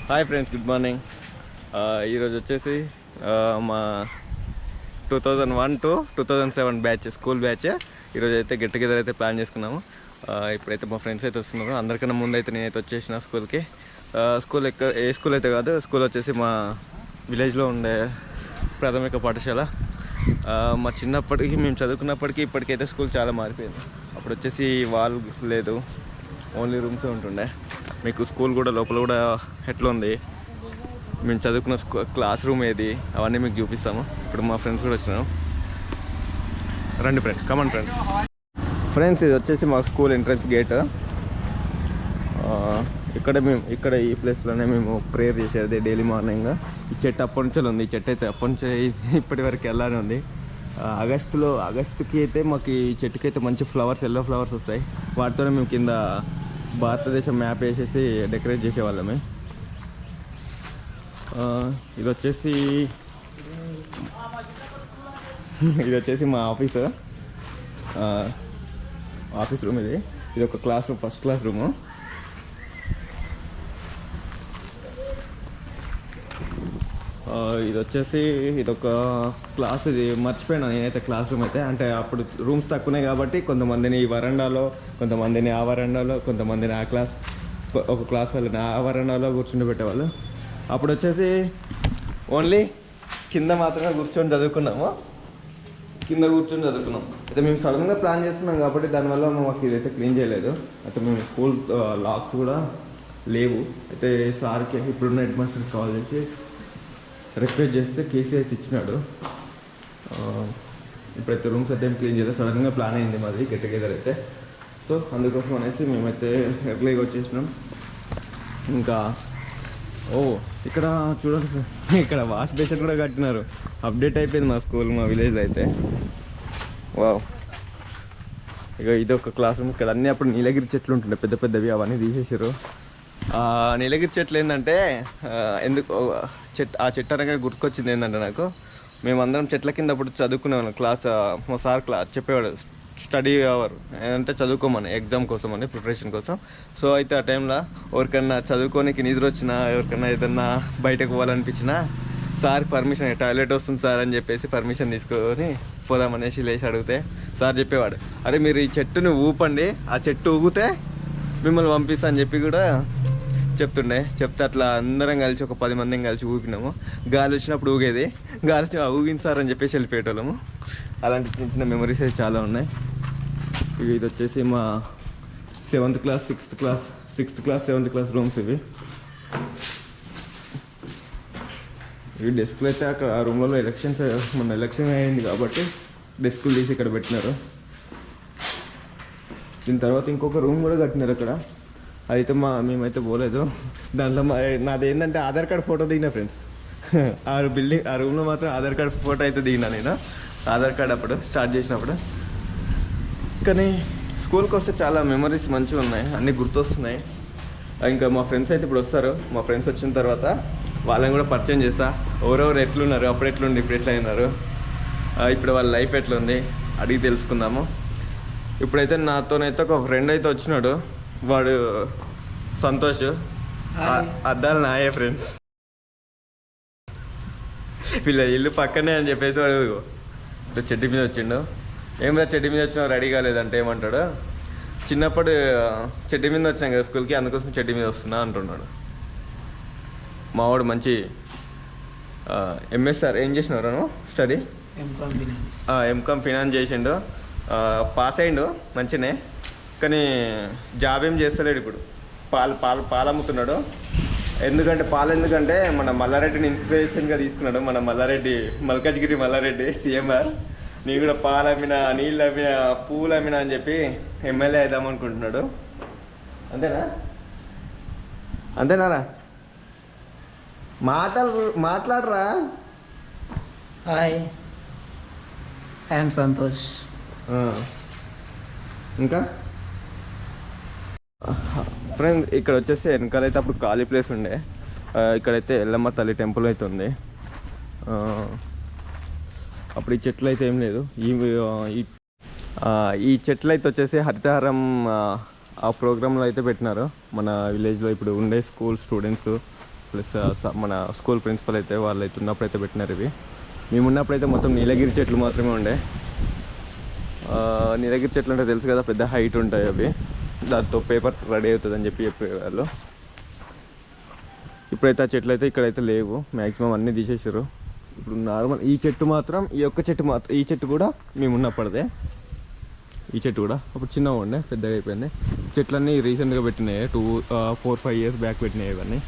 Hi friends, good morning. ఈరోజు వచ్చేసి మా 2001 to 2007 బ్యాచ్, స్కూల్ బ్యాచ్. ఈరోజు అయితే గెట్ టుగెదర్ అయితే ప్లాన్ చేసుకున్నాము. ఇప్పుడైతే మా ఫ్రెండ్స్ అయితే వస్తున్నారు. అందరికన్నా ముందు అయితే నేనైతే వచ్చేసిన స్కూల్కి. స్కూల్ ఏ స్కూల్ అయితే కాదు, స్కూల్ వచ్చేసి మా విలేజ్లో ఉండే ప్రాథమిక పాఠశాల. మా చిన్నప్పటికి మేము చదువుకున్నప్పటికీ ఇప్పటికైతే స్కూల్ చాలా మారిపోయింది. అప్పుడు వచ్చేసి వాల్ లేదు, ఓన్లీ రూమ్సే ఉంటుండే. మీకు స్కూల్ కూడా లోపల కూడా ఎట్లా ఉంది, మేము చదువుకున్న క్లాస్ రూమ్ ఏది, అవన్నీ మీకు చూపిస్తాము. ఇప్పుడు మా ఫ్రెండ్స్ కూడా వచ్చినారు. రండి ఫ్రెండ్స్, కమన్ ఫ్రెండ్స్. ఇది వచ్చేసి మా స్కూల్ ఎంట్రన్స్ గేట్. ఇక్కడ ఈ ప్లేస్లోనే మేము ప్రేయర్ చేసేది డైలీ మార్నింగ్. ఈ చెట్టు అప్పటి నుంచి ఉంది. ఈ చెట్టు అయితే అప్పటి నుంచి ఇప్పటి వరకు వెళ్ళానే ఉంది. ఆగస్టుకి అయితే మాకు ఈ చెట్టుకి అయితే మంచి ఫ్లవర్స్, ఎల్లో ఫ్లవర్స్ వస్తాయి. వాటితోనే మేము కింద భారతదేశం మ్యాప్ వేసేసి డెకరేట్ చేసేవాళ్ళమే. ఇది వచ్చేసి మా ఆఫీస్ రూమ్. ఇది ఒక class room, first class room. ఇది ఒక క్లాస్. ఇది మర్చిపోయినా నేనైతే క్లాస్ రూమ్ అయితే. అంటే అప్పుడు రూమ్స్ తక్కువనే కాబట్టి కొంతమందిని ఈ వరండాలో, కొంతమందిని ఆ వరండాలో, కొంతమందిని ఒక క్లాస్ వాళ్ళని ఆ వరండాలో కూర్చుని పెట్టేవాళ్ళు. అప్పుడు వచ్చేసి ఓన్లీ కింద మాత్రమే కూర్చొని చదువుకున్నాము. అయితే మేము సడన్గా ప్లాన్ చేస్తున్నాం కాబట్టి దానివల్ల మాకు ఇదైతే క్లీన్ చేయలేదు. అయితే మేము స్కూల్ లాక్స్ కూడా లేవు. అయితే సార్కి ఇప్పుడున్న హెడ్ మాస్టర్కి కాల్ చేసి రిక్వెస్ట్ చేస్తే కేసీ అయితే ఇచ్చినాడు. ఇప్పుడైతే రూమ్స్ అయితే క్లీన్ చేస్తే సడన్గా ప్లాన్ అయింది మాది గెట్ టుగెదర్ అయితే. సో అందుకోసం అనేసి మేమైతే ఎర్లీగా వచ్చేసినాం. ఇంకా ఇక్కడ చూడండి, ఇక్కడ వాష్ బేసిన్ కూడా కట్టినారు. అప్డేట్ అయిపోయింది మా స్కూల్, మా విలేజ్లో అయితే. వావ్, ఇక ఇది ఒక క్లాస్ రూమ్. ఇక్కడ అన్నీ అప్పుడు నీలగిరి చెట్లు ఉంటుండే పెద్ద పెద్దవి, అవన్నీ తీసేసారు. నీలగిరి చెట్లు ఏంటంటే ఎందుకు ఆ చెట్టు అనగా గుర్తుకొచ్చింది ఏంటంటే నాకు, మేమందరం చెట్ల కింద అప్పుడు చదువుకునేవాళ్ళం. మా సార్ చెప్పేవాడు స్టడీ అవర్ ఏంటంటే చదువుకోమని, ఎగ్జామ్ కోసం అని, ప్రిపరేషన్ కోసం. సో అయితే ఆ టైంలో ఎవరికన్నా చదువుకోనికి నిద్ర వచ్చినా, ఎవరికన్నా ఏదన్నా బయటకు పోవాలనిపించినా సార్ పర్మిషన్, టాయిలెట్ వస్తుంది సార్ అని చెప్పేసి పర్మిషన్ తీసుకొని పోదామనేసి లేచి అడిగితే సార్ చెప్పేవాడు, అరే మీరు ఈ చెట్టుని ఊపండి, ఆ చెట్టు ఊగితే మిమ్మల్ని పంపిస్తా అని చెప్పి కూడా చెప్తే అట్లా అందరం కలిసి ఒక 10 మందిని కలిసి ఊపినాము. గాలి వచ్చినప్పుడు ఊగేది, గాలి వచ్చి ఊగింది సార్ అని చెప్పేసి వెళ్ళిపోయేటోళ్ళము. అలాంటి చిన్న చిన్న మెమరీస్ అయితే చాలా ఉన్నాయి. ఇది వచ్చేసి మా 7th class, 6th class 7th class rooms ఇవి డెస్క్లు అయితే అక్కడ ఆ రూమ్లలో మొన్న ఎలక్షన్ అయింది కాబట్టి డెస్క్లు తీసి ఇక్కడ పెట్టినారు. దీని తర్వాత ఇంకొక రూమ్ కూడా కట్టినారు అక్కడ. అయితే మేమైతే పోలేదు. దాంట్లో నాది ఏంటంటే ఆధార్ కార్డ్ ఫోటో దిగిన ఫ్రెండ్స్. ఆ రూమ్లో మాత్రం ఆధార్ కార్డ్ ఫోటో అయితే దిగినా నేను, ఆధార్ కార్డ్ అప్పుడు స్టార్ట్ చేసినప్పుడు. కానీ స్కూల్కి వస్తే చాలా మెమరీస్ మంచిగా ఉన్నాయి, అన్నీ గుర్తొస్తున్నాయి. ఇంకా మా ఫ్రెండ్స్ అయితే ఇప్పుడు వస్తారు. మా ఫ్రెండ్స్ వచ్చిన తర్వాత వాళ్ళని కూడా పరిచయం చేస్తా. ఎవరెవరు ఎట్లున్నారు, అప్పుడు ఎట్లుండి ఇప్పుడు ఎట్లా అయినారు, ఇప్పుడు వాళ్ళ లైఫ్ ఎట్లుంది అడిగి తెలుసుకుందాము. ఇప్పుడైతే నాతోనైతే ఒక ఫ్రెండ్ అయితే వచ్చినాడు, వాడు సంతోష్. అద్దాలు నాయే ఫ్రెండ్స్, వీళ్ళ ఇల్లు పక్కనే అని చెప్పేసి వాడు చెట్టు మీద వచ్చిండు. ఏమరా చెట్టు మీద వచ్చినా రెడీ కాలేదంటే ఏమంటాడు, చిన్నప్పుడు చెట్టు మీద వచ్చినాం కదా స్కూల్కి, అందుకోసం చెట్టు మీద వస్తున్నా అంటున్నాడు. మావాడు మంచి ఎంఎస్ఆర్ ఏం చేసినారు స్టడీ, ఎంకామ్ ఫినాన్స్ చేసిండు, పాస్ అయిండు మంచినే. కానీ జాబ్ ఏం చేస్తలేడు ఇప్పుడు. పాలు అమ్ముతున్నాడు. ఎందుకంటే మన మల్లారెడ్డిని ఇన్స్పిరేషన్గా తీసుకున్నాడు. మన మల్కాజ్గిరి మల్లారెడ్డి సీఎంఆర్. నేను కూడా పాలు అమ్మినా, నీళ్ళు అమ్మినా, పూలు అమ్మినా అని చెప్పి ఎమ్మెల్యే అవుదాం అనుకుంటున్నాడు. అంతేనారా? మాట్లాడరా. Hi, I'm Santosh. ఇంకా ఫ్రెండ్ ఇక్కడ వచ్చేసి వెనకాలైతే అప్పుడు ఖాళీ ప్లేస్ ఉండే. ఇక్కడైతే ఎల్లమ్మ తల్లి టెంపుల్ అయితే ఉంది. అప్పుడు ఈ చెట్లు అయితే ఏం లేదు. ఈ చెట్లు అయితే వచ్చేసి హరితహారం ఆ ప్రోగ్రాంలో అయితే పెట్టినారు మన విలేజ్లో. ఇప్పుడు ఉండే స్కూల్ స్టూడెంట్స్ ప్లస్ మన స్కూల్ ప్రిన్సిపల్ అయితే వాళ్ళు అయితే ఉన్నప్పుడు అయితే పెట్టినారు ఇవి. మేము ఉన్నప్పుడైతే మొత్తం నీలగిరి చెట్లు మాత్రమే ఉండే. నీలగిరి చెట్లు అంటే తెలుసు కదా, పెద్ద హైట్ ఉంటాయి అవి, దాంతో పేపర్ రెడీ అవుతుంది అని చెప్పేవాళ్ళు. ఇప్పుడైతే ఆ చెట్లు అయితే ఇక్కడైతే లేవు, మ్యాక్సిమం అన్నీ తీసేసారు. ఇప్పుడు నార్మల్ ఈ చెట్టు మాత్రం, ఈ చెట్టు కూడా మేము ఉన్నప్పుడే. ఈ చెట్టు కూడా అప్పుడు చిన్నగా ఉండే, పెద్దగా అయిపోయింది. చెట్లన్నీ రీసెంట్గా పెట్టినాయి, 4-5 ఇయర్స్ బ్యాక్ పెట్టినాయి ఇవన్నీ.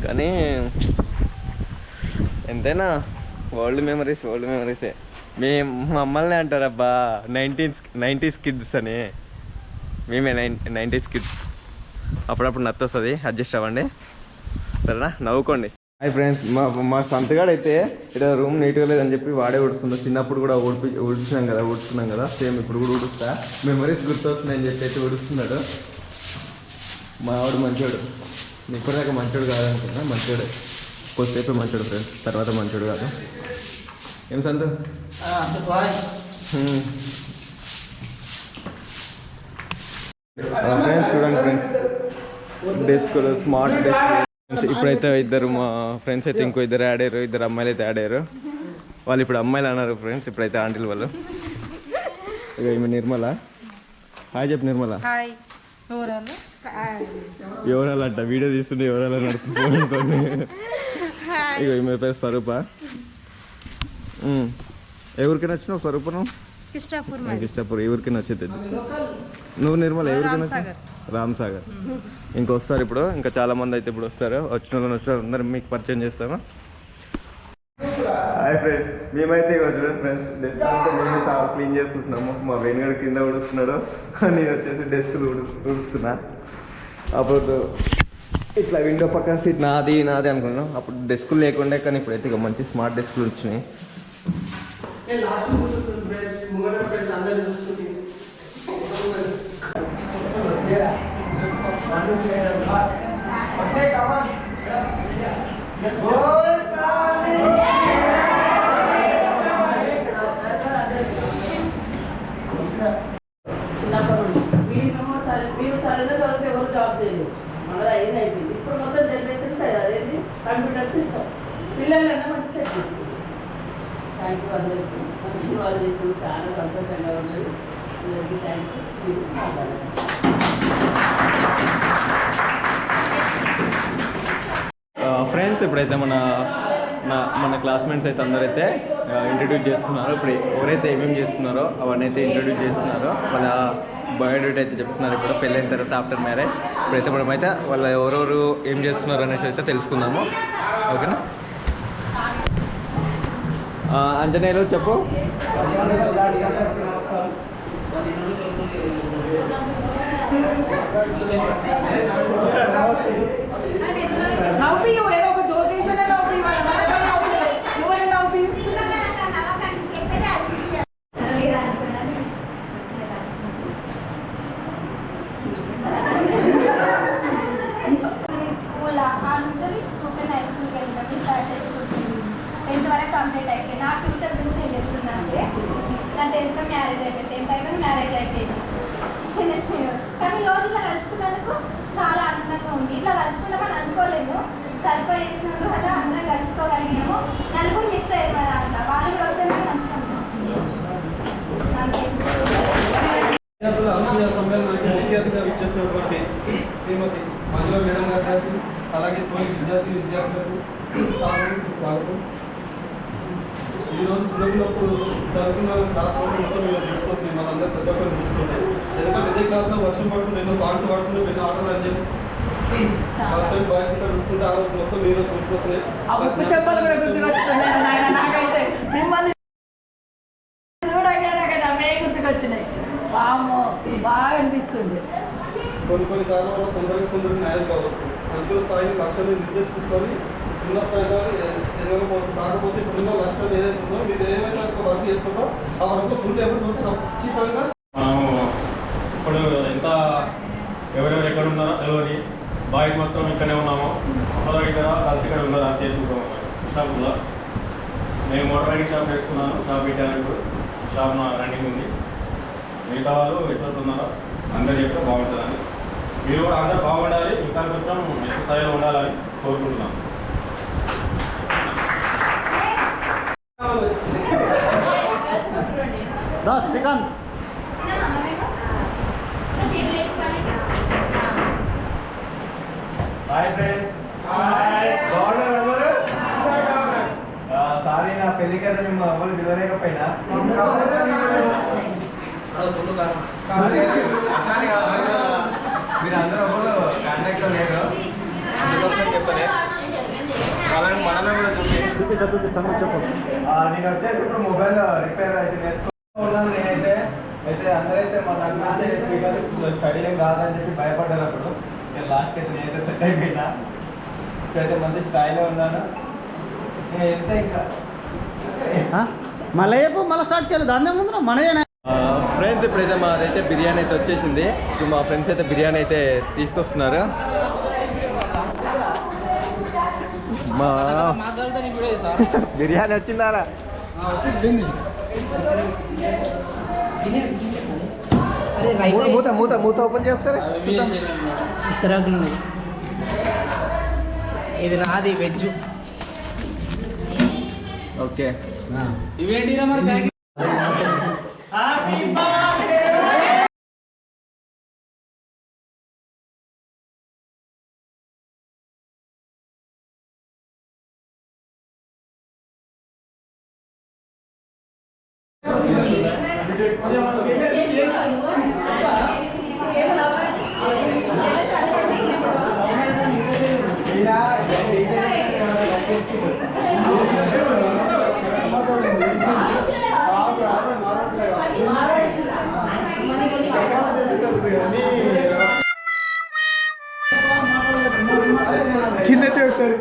కానీ ఎంతైనా ఓల్డ్ మెమరీసే. మేము మమ్మల్ని అంటారబ్బా 90s కిడ్స్ అని. మేమే 90s కిడ్స్. అప్పుడప్పుడు నత్తి వస్తుంది, అడ్జస్ట్ అవ్వండి సరేనా, నవ్వుకోండి. హాయ్ ఫ్రెండ్స్, మా సంతగాడు అయితే ఇక్కడ రూమ్ నీట్గా లేదని చెప్పి వాడే ఊడుస్తున్నాడు. చిన్నప్పుడు కూడా ఊడుస్తున్నాం కదా సేమ్ ఇప్పుడు కూడా ఊడుస్తా, మెమరీస్ గుర్తొస్తున్నాయని చెప్పి అయితే ఊడుస్తున్నాడు. మా వాడు మంచోడు, ఇప్పటిదాకా మంచోడు కాదనుకున్నా, మంచోడే. కొద్దిసేపు మంచోడు ఫ్రెండ్స్, తర్వాత మంచోడు కాదు. ఏం సంత ఫ్రెండ్స్ చూడండి ఫ్రెండ్స్, డెస్క్లు స్మార్ట్ డెస్క్. ఇప్పుడైతే మా ఫ్రెండ్స్ అయితే ఇంకో ఇద్దరు యాడ్ అయ్యారు, ఇద్దరు అమ్మాయిలు అయితే యాడ్ అయ్యారు. వాళ్ళు ఇప్పుడు అమ్మాయిలు అన్నారు ఫ్రెండ్స్, ఇప్పుడైతే ఆంటీలు వాళ్ళు. ఇక ఈమె నిర్మల. హాయ్ చెప్పు నిర్మల. ఎవరాలంట వీడియో తీస్తుంటే ఎవరాల నడుపుకోండి. ఇక ఈమె పేరు స్వరూప. ఎవరికైనా వచ్చినావు స్వరూప? కిష్టాపూర్. ఎవరికైనా వచ్చేది నువ్వు నిర్మల? ఎవరికైనా రామ్ సాగర్. ఇంకొస్తారు ఇప్పుడు, ఇంకా చాలా మంది అయితే ఇప్పుడు వస్తారు. వచ్చిన వాళ్ళు వచ్చారు, అందరు మీకు పరిచయం చేస్తాము. హాయ్ ఫ్రెండ్స్, మేమైతే చూడండి ఫ్రెండ్స్, డెస్క్ అంతా మేమే క్లీన్ చేసుకుంటున్నాము. మా వెనుగడ కింద ఊడుస్తున్నాడు, నేను వచ్చేసి డెస్క్ ఊడుస్తున్నా. అప్పుడు ఇట్లా విండో పక్కన సీట్ నాది అనుకున్నాను. అప్పుడు డెస్కులు లేకుండే, కానీ ఇప్పుడైతే ఇక మంచి స్మార్ట్ డెస్కులు వచ్చినాయి. మీరు చదివితే ఎవరు జాబ్ చేయలేదు, మన అయిపోయింది. ఇప్పుడు మొత్తం జనరేషన్స్ అదేంటి కంప్యూటర్ సిస్టమ్, పిల్లలన్నా మంచి సెట్ చేస్తుంది. థ్యాంక్ యూ అందరికీ, వాళ్ళు చేసిన చాలా సంతోషంగా ఉన్నది. అందరికీ థ్యాంక్స్. మీరు మాట్లాడాలి. ఫ్రెండ్స్ ఇప్పుడైతే మన క్లాస్మేట్స్ అయితే అందరైతే ఇంట్రడ్యూస్ చేస్తున్నారు. ఇప్పుడు ఎవరైతే ఏమేమి చేస్తున్నారో అవన్నీ అయితే ఇంట్రడ్యూస్ చేస్తున్నారు. వాళ్ళ బయోడేటా అయితే చెప్తున్నారు. ఇప్పుడు పెళ్ళైన తర్వాత ఆఫ్టర్ మ్యారేజ్ ఇప్పుడైతే మనమైతే వాళ్ళ ఎవరెవరు ఏం చేస్తున్నారు అనేసి అయితే తెలుసుకుందాము. ఓకేనా? అంజనేయులు చెప్పు. కంప్లీట్ అయిపోయింది. నా ఫ్యూచర్ గురించి నేను చెప్తున్నా అంటే నా 10th మ్యారేజ్ అయిపోయింది, 10th అయిపోయింది, మ్యారేజ్ అయిపోయింది. కానీ ఈ రోజు ఇలా కలుసుకున్నందుకు చాలా ఆనందంగా ఉంది. ఇట్లా కలుసుకుంటామని అనుకోలేదు, సరిపోయి చేసినందుకు అలా అందరం కలుసుకోగలిగినాము. నలుగురు మిస్ అయ్యారు మన దాంట్లో, వాళ్ళు కూడా వస్తే నాకు మంచిగా అనిపిస్తుంది. శ్రీమతి మంజుల మేడం గారికి, అలాగే విద్యార్థులకు ఈరోజు చిన్నప్పుడు చదువుకున్న క్లాస్ మొత్తం మేము తీసుకొస్తాయి, మనందరూ ప్రతి ఒక్కరు చూస్తుంటే ఎందుకంటే ఇదే క్లాస్లో వర్షం పడుతుంది, ఎన్నో సాంగ్స్ పడుతుంది, ఎన్నో ఆటలు అని చెప్పి బాయ్స్ ఇక్కడ చూస్తుంటే ఆ రోజు మొత్తం మీరు గుర్తుకొస్తున్నాయి. బాగా అనిపిస్తుంది. కొన్ని కారణాల కొందరికి మ్యారేజ్ కావచ్చు, అంచుల స్థాయిని లక్ష్యాన్ని నిర్దేశించుకొని ఉన్న స్థాయిలో ఎదగకపోవచ్చు. కాకపోతే ఇప్పుడున్న లక్ష్యాలు ఏదైతే ఉందో మీరు ఏమైనా వర్క్ చేస్తుందో ఆ వర్క్ ఫుల్ ఎఫర్ట్ ఖచ్చితంగా ఇప్పుడు ఎంత ఎవరెవరు ఎక్కడ ఉన్నారో ఎవరి బాయ్స్ మొత్తం ఇక్కడే ఉన్నాము. ఒకరు ఇద్దరు కలిసి ఇక్కడ ఉన్నారు అంతే షాపులో. నేను మోటార్ రైడింగ్ షాప్ వేసుకున్నాను, షాప్ పెట్టాను. ఇప్పుడు షాప్ నా రన్నింగ్ ఉంది. మిగతా వాళ్ళు ఎట్లా ఉన్నారో అందరూ చెప్తే బాగుంటుందని. మీరు కూడా అందరూ బాగుండాలి, ఇంకా కొంచెం ఎక్కువ స్థాయిలో ఉండాలని కోరుకుంటున్నాం. Srikanth hi friends. బాగున్నారు అందరూ? సారీ నా పెళ్లి కదా మేము అవ్వలు పిలవలేకపోయినా. మీరు అందరూ అవ్వలు కాంటాక్ట్లో లేరు, చెప్పలే వాళ్ళని మనమే కూడా చూపిస్తాను. నేను వచ్చేసి ఇప్పుడు మొబైల్ రిపేర్ అయితే నేర్చుకుంటూ ఉన్నాను. నేనైతే అందరైతే మా దగ్గర స్పీకర్ స్టడీ ఏం రాదని చెప్పి భయపడ్డాను. అప్పుడు నేను లాస్ట్కి అయితే నేనైతే సెట్ అయిపోయినా. ఇప్పుడైతే మంచి స్థాయిలో ఉన్నాను. నేను ఎంత ఇంకా మళ్ళీ మళ్ళీ స్టార్ట్ చేయాలి. దాని ముందు మన ఫ్రెండ్స్ ఇప్పుడైతే మాదైతే బిర్యానీ అయితే వచ్చేసింది. ఇప్పుడు మా ఫ్రెండ్స్ అయితే బిర్యానీ అయితే తీసుకొస్తున్నారు. మా బిర్యానీ వచ్చిందారా? మూత మూత మూత ఓపెన్ చేయ ఒకసారి. ఇది నాది వెజ్. ఓకే ఇవేంటి మరి కిందైతే ఒకసారి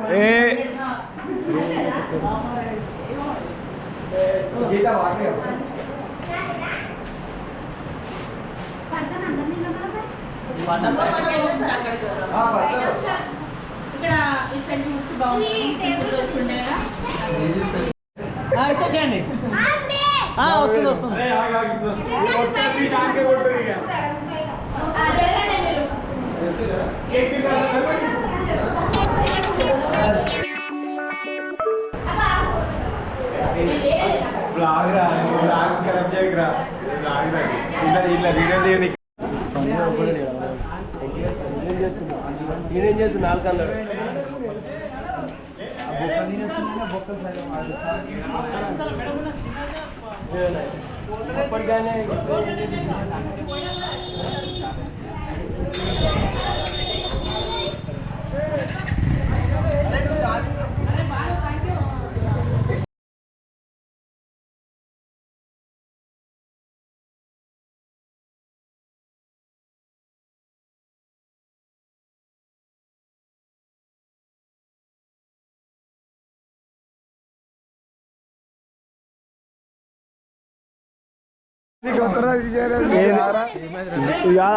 వచ్చేసేయండి. వస్తుంది వస్తుంది. నేనేం చేస్తున్నా నాలుగు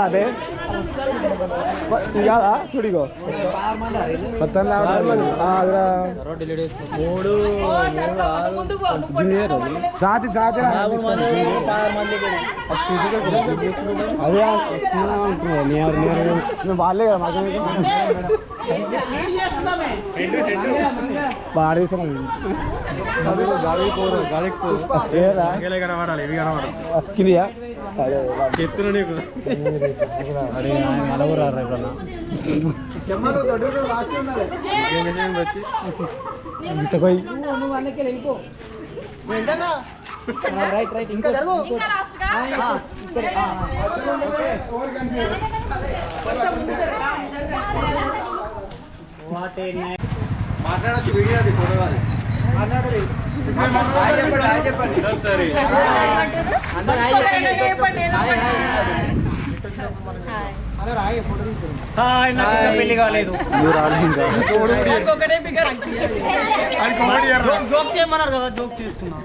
అదే చూడిగో మొత్తం సాతి సాతి అదే వాళ్ళే కదా మాకు పాడేసాం. కనబడాలి ఇవి కనబడాలి కిందియా చెప్తున్నా నీకు. అరే మలవరా రైట్ రైట్ ఇంకా మాట్లాడచ్చు. వీడియో అది ఫోటో కాదు. మాట్లాడాలి. చెప్పండి సరే పెళ్లి కాలేదు. జోక్ చేయమన్నారు కదా, జోక్ చేస్తున్నా.